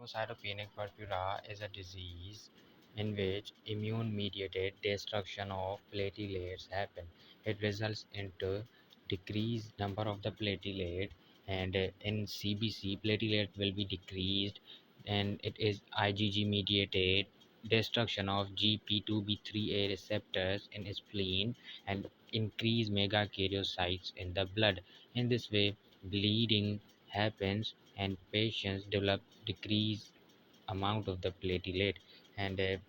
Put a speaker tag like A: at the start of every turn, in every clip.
A: Thrombocytopenic purpura is a disease in which immune-mediated destruction of platelets happen. It results into decreased number of the platelet, and in CBC platelet will be decreased, and it is IgG-mediated destruction of GP2B3A receptors in spleen and increase megakaryocytes in the blood. In this way, bleeding happens and patients develop decreased amount of the platelet, and there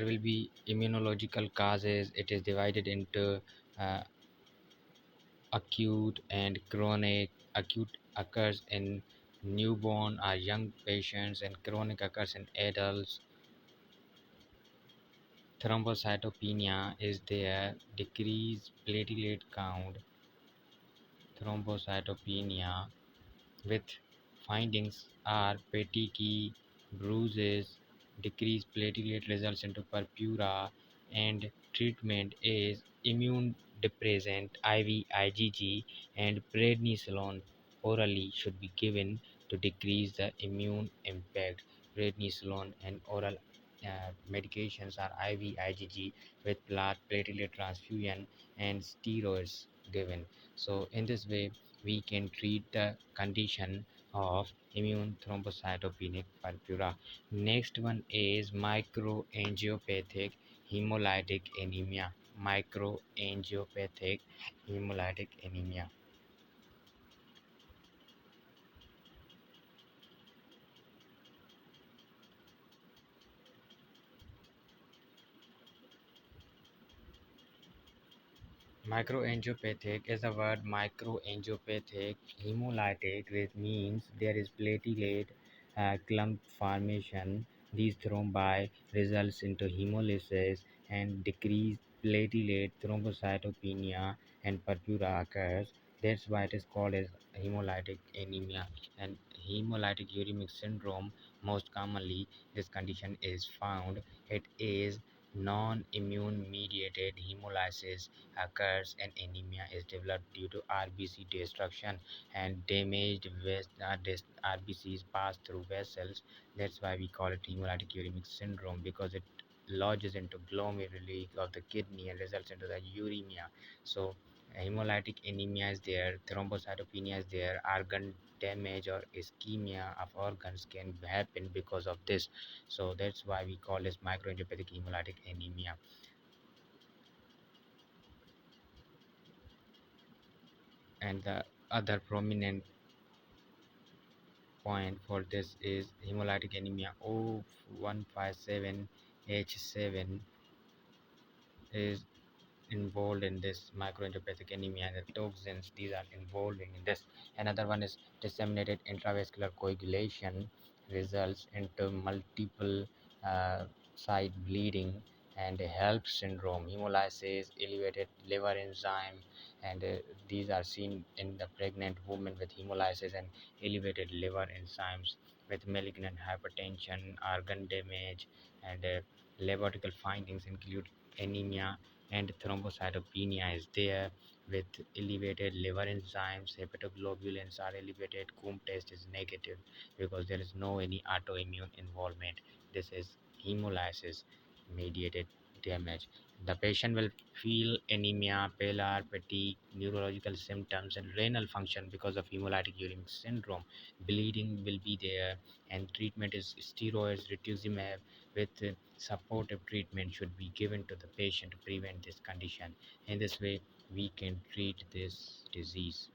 A: will be immunological causes. It is divided into uh, acute and chronic. Acute occurs in newborn or young patients, and chronic occurs in adults. Thrombocytopenia is there, decreased platelet count. Thrombocytopenia with findings are fatigue, bruises, decreased platelet results into purpura, and treatment is immune depressant IV IgG and prednisolone orally should be given to decrease the immune impact. Prednisolone and oral medications are IV IgG with platelet transfusion and steroids given. So in this way we can treat the condition of immune thrombocytopenic purpura. Next one is microangiopathic hemolytic anemia. Microangiopathic hemolytic anemia. Microangiopathic is the word microangiopathic hemolytic, which means there is platelet clump formation. These thrombi results into hemolysis and decreased platelet thrombocytopenia and purpura occurs. That's why it is called as hemolytic anemia. And hemolytic uremic syndrome, most commonly this condition is found. It is non-immune mediated hemolysis occurs and anemia is developed due to RBC destruction and damaged RBCs pass through vessels. That's why we call it hemolytic uremic syndrome, because it lodges into glomeruli of the kidney and results into the uremia. So hemolytic anemia is there, thrombocytopenia is there, organ damage or ischemia of organs can happen because of this. So that's why we call this microangiopathic hemolytic anemia. And the other prominent point for this is hemolytic anemia O157H7 is involved in this microangiopathic anemia, and the toxins these are involving in this. Another one is disseminated intravascular coagulation results into multiple uh, site bleeding and HELP syndrome, hemolysis, elevated liver enzyme, and these are seen in the pregnant women with hemolysis and elevated liver enzymes with malignant hypertension, organ damage, and laboratory findings include anemia and thrombocytopenia is there with elevated liver enzymes. Hepatoglobulins are elevated. Comb test is negative because there is no any autoimmune involvement. This is hemolysis mediated damage. The patient will feel anemia, pallor, fatigue, neurological symptoms, and renal function because of hemolytic uremic syndrome. Bleeding will be there, and treatment is steroids, rituximab, with supportive treatment should be given to the patient to prevent this condition. In this way, we can treat this disease.